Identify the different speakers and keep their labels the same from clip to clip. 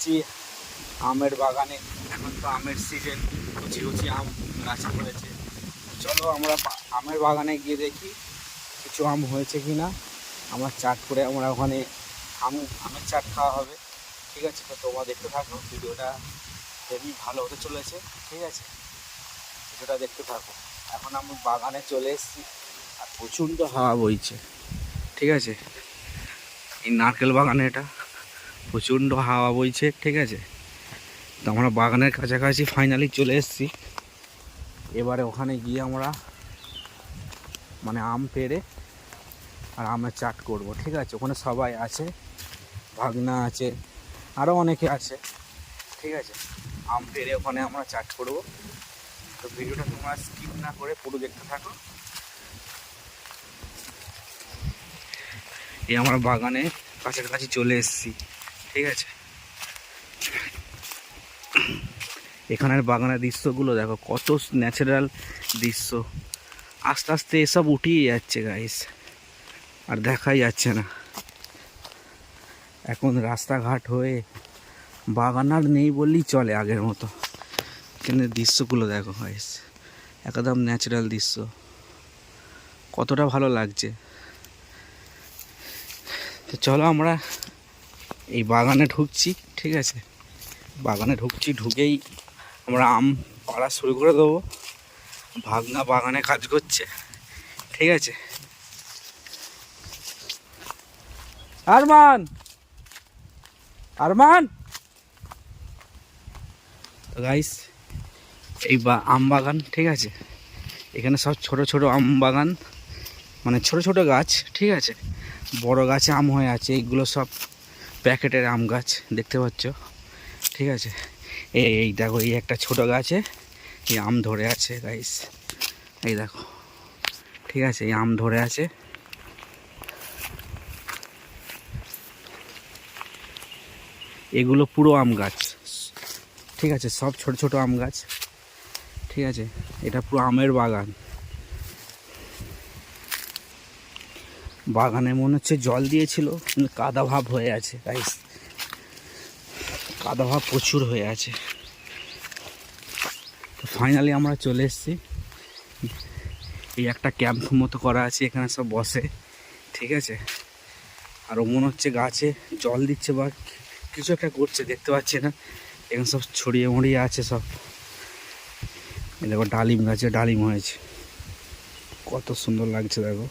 Speaker 1: এসেছি আমের বাগানে। এখন তো আমের সিজন, কচি কচি আম গাছে পড়েছে। চলো আমরা আমের বাগানে গিয়ে দেখি কিছু আম হয়েছে কি না। আমার চাট করে আমরা ওখানে আমের চাট খাওয়া হবে। ঠিক আছে, তো তোমরা দেখতে থাকো, ভিডিওটা হেভি ভালো হতে চলেছে। ঠিক আছে, ভিডিওটা দেখতে থাকো। এখন আমি বাগানে চলে এসেছি আর প্রচণ্ড হাওয়া বইছে। ঠিক আছে, এই নারকেল বাগানে এটা প্রচণ্ড হাওয়া বইছে। ঠিক আছে, তো আমরা বাগানের কাছাকাছি ফাইনালি চলে এসেছি। এবারে ওখানে গিয়ে আমরা মানে আম পেড়ে আর আমের চাট করব। ঠিক আছে, ওখানে সবাই আছে, ভাগনা আছে, আরও অনেকে আছে। ঠিক আছে, আম পেড়ে ওখানে আমরা চাট করব। তো ভিডিওটা তোমরা স্কিপ না করে পুরো দেখতে থাকো। এই আমরা বাগানে কাছাকাছি চলে এসেছি। ঠিক আছে, এখানের বাগানের দৃশ্যগুলো দেখো, কত ন্যাচারাল দৃশ্য। আস্তে আস্তে এসব উঠিয়ে যাচ্ছে গাইস, আর দেখাই যাচ্ছে না। এখন রাস্তাঘাট হয়ে বাগান আর নেই বললেই চলে আগের মতো। এখানে দৃশ্যগুলো দেখো গাইস, একদম ন্যাচারাল দৃশ্য, কতটা ভালো লাগছে। তো চলো আমরা এই বাগানে ঢুকছি। ঠিক আছে, বাগানে ঢুকছি, ঢুকেই আমরা আম পাড়া শুরু করে দেবো। ভাগনা বাগানে কাজ করছে। ঠিক আছে, আরমান আরমান তো গাইস, এই আম বাগান। ঠিক আছে, এখানে সব ছোট ছোট আম বাগান, মানে ছোট ছোট গাছ। ঠিক আছে, বড় গাছে আম হয়ে আছে, এইগুলো সব প্যাকেটের আম গাছ দেখতে পাচ্ছ। ঠিক আছে, এই দেখো, এই একটা ছোট গাছে এই আম ধরে আছে গাইস, এই দেখো। ঠিক আছে, এই আম ধরে আছে। এগুলো পুরো আম গাছ। ঠিক আছে, সব ছোট ছোট আম গাছ। ঠিক আছে, এটা পুরো আমের বাগান। বাগানে মনে হচ্ছে জল দিয়েছিল, কিন্তু কাদা ভাব হয়ে আছে গাইস, কাদা ভাব প্রচুর হয়ে আছে। তো ফাইনালি আমরা চলে এসেছি। এই একটা ক্যাম্প মতো করা আছে, এখানে সব বসে। ঠিক আছে, আর মনে হচ্ছে গাছে জল দিচ্ছে বা কিছু একটা করছে, দেখতে পাচ্ছি না। এখানে সব ছড়িয়ে মড়িয়ে আছে সব। এই দেখো, ডালিম গাছে ডালিম হয়েছে, কত সুন্দর লাগছে দেখো।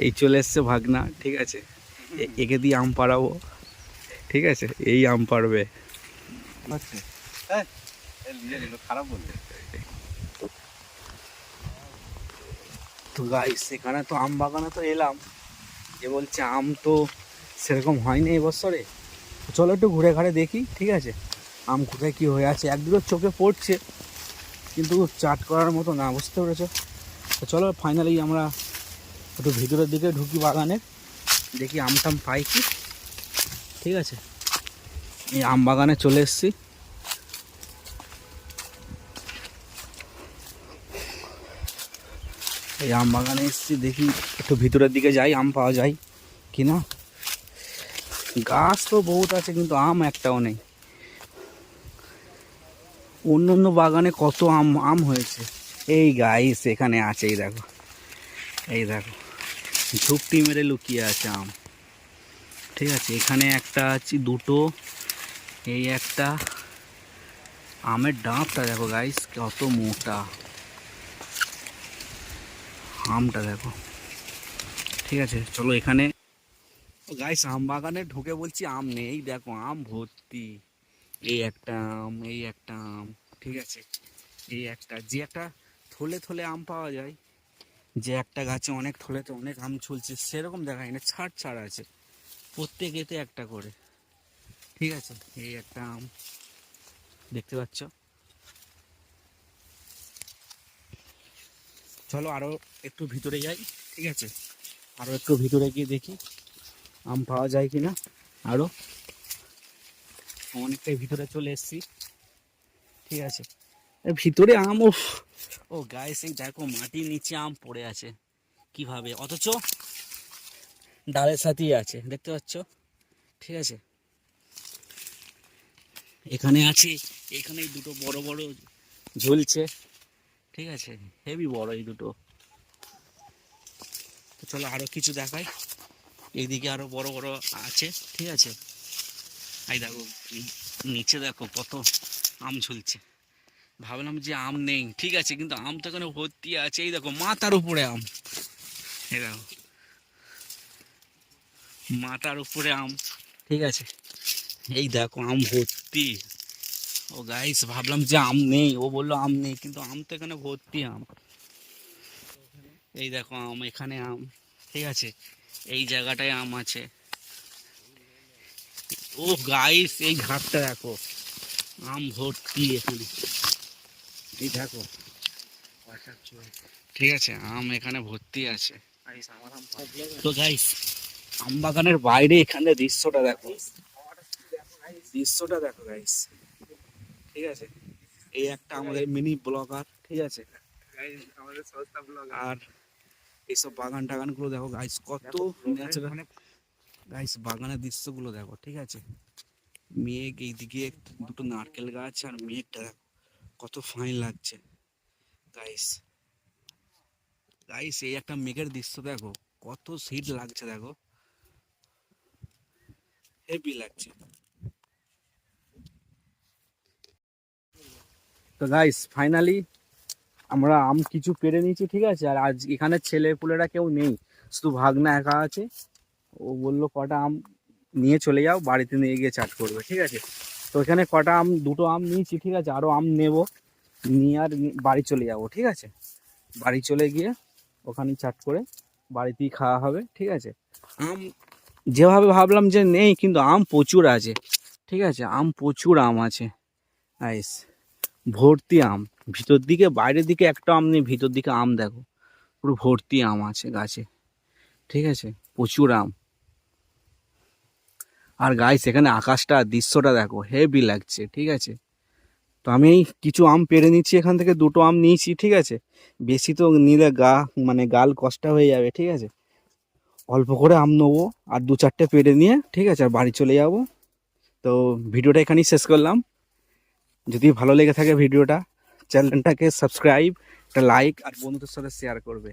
Speaker 1: এই চলে এসছে ভাগনা। ঠিক আছে, একে দিয়ে আম পাড়াবো। ঠিক আছে, এই আম পাড়বে। খারাপ বলছে। তো গাইস, এখানে তো আম বাগানে তো এলাম, যে বলছে আম তো সেরকম হয়নি এই বছরে। চলো একটু ঘুরে ঘাড়ে দেখি। ঠিক আছে, আম কোথায় কী হয়ে আছে, এক দুটো চোখে পড়ছে, কিন্তু চাট করার মতো না, বুঝতে পেরেছো। তো চলো ফাইনালি আমরা একটু ভিতরের দিকে ঢুকি বাগানে, দেখি আম টাম পাই কি। ঠিক আছে, এই আম বাগানে চলে এসেছি। এই আম বাগানে এসেছি, দেখি একটু ভিতরের দিকে যাই, আম পাওয়া যায় কি না। গাছ তো বহুত আছে, কিন্তু আম একটাও নেই। অন্য অন্য বাগানে কত আম আম হয়েছে। এই গাইস, এখানে আছে, এই দেখো, এই দেখো, ঝুপটি মেরে লুকিয়ে আছে আম। ঠিক আছে, এখানে একটা আছে, দুটো, এই একটা। আমের ডাঁপটা দেখো গাইস, কত মোটা আমটা দেখো। ঠিক আছে, চলো এখানে গাইস আম বাগানে ঢুকে বলছি আম নেই, দেখো আম ভর্তি। এই একটা আম, এই একটা আম। ঠিক আছে, এই একটা, যে একটা থলে থলে আম পাওয়া যায়, যে একটা গাছে অনেক থলেতে অনেক আম ঝুলছে, সেরকম দেখায় না, ছাড় ছাড় আছে প্রত্যেক এতে একটা করে। ঠিক আছে, এই একটা আম দেখতে পাচ্ছ। চলো আরো একটু ভিতরে যাই। ঠিক আছে, আরো একটু ভিতরে গিয়ে দেখি আম পাওয়া যায় কিনা। আরো অনেকটাই ভিতরে চলে এসেছি। ঠিক আছে, ভিতরে আম, ও গাইস, এই দেখো মাটির নিচে আম পড়ে আছে কিভাবে, অথচ ডালের সাথেই আছে, দেখতে পাচ্ছ। ঠিক আছে, এখানে আছে, এখানে দুটো বড় বড় ঝুলছে, ঠিক আছে, হেভি বড় এই দুটো। তো চলো আরো কিছু দেখাই, এইদিকে আরো বড় বড় আছে, ঠিক আছে। এই দেখো নিচে দেখো কত আম ঝুলছে। ভাবলাম যে আম নেই, ঠিক আছে, কিন্তু আম তো এখানে ভর্তি আছে। এই দেখো মাথার উপরে আম, এই দেখো মাথার উপরে আম, ঠিক আছে। এই দেখো আম ভর্তি। ও গাইস, ভাবলাম যে আম নেই, ও বললো আম নেই, কিন্তু আম তো এখানে ভর্তি আম। এই দেখো আম, এখানে আম, ঠিক আছে, এই জায়গাটায় আম আছে। ও গাইস, এই ঘাটটা দেখো, আম ভর্তি এখানে, এই দেখো, ঠিক আছে, আম এখানে ভর্তি আছে। তো গাইস, আম বাগানের বাইরে এখানে দৃশ্যটা দেখো, দৃশ্যটা দেখো গাইস, ঠিক আছে। এই একটা আমাদের মিনি ব্লগার, ঠিক আছে, আর এইসব বাগান টাগান গুলো দেখো গাইস, কত ন্যাচারাল গাইস, বাগানের দৃশ্যগুলো দেখো, ঠিক আছে। মেঘ, এইদিকে দুটো নারকেল গাছ, আর মেঘটা দেখো কত ফাইন লাগছে গাইস। গাইস এই একটা মেঘের দৃশ্য দেখো, কত সিট লাগছে দেখো, হেভি লাগছে। তো গাইস ফাইনালি আমরা আম কিছু পেরে নিয়েছি, ঠিক আছে। আর আজ এখানে ছেলে পুলেরা কেউ নেই, শুধু ভাগনা একা আছে। ও বললো কটা আম নিয়ে চলে যাও, বাড়িতে নিয়ে গিয়ে চাট করবে, ঠিক আছে। তো এখানে কটা আম, দুটো আম নিয়েছি, ঠিক আছে, আরও আম নেব, নিয়ে আর বাড়ি চলে যাব, ঠিক আছে। বাড়ি চলে গিয়ে ওখানে চাট করে বাড়িতেই খাওয়া হবে, ঠিক আছে। আম যেভাবে ভাবলাম যে নেই, কিন্তু আম প্রচুর আছে, ঠিক আছে, আম প্রচুর আম আছে আইস, ভর্তি আম। ভিতর দিকে, বাইরের দিকে একটা আম নেই, ভিতর দিকে আম দেখো পুরো ভর্তি আম আছে গাছে, ঠিক আছে, প্রচুর আম। আর গাইস এখানে আকাশটা, দৃশ্যটা দেখো হেভি লাগছে, ঠিক আছে। তো আমি এই কিছু আম পেরে নিচ্ছি এখান থেকে, দুটো আম নিয়েছি, ঠিক আছে। বেশি তো নিলে মানে গাল কষ্ট হয়ে যাবে, ঠিক আছে। অল্প করে আম নেবো, আর দু চারটে পেরে নিয়ে, ঠিক আছে, আর বাড়ি চলে যাব। তো ভিডিওটা এখানেই শেষ করলাম। যদি ভালো লেগে থাকে ভিডিওটা, চ্যানেলটাকে সাবস্ক্রাইব, একটা লাইক, আর বন্ধুদের সাথে শেয়ার করবে।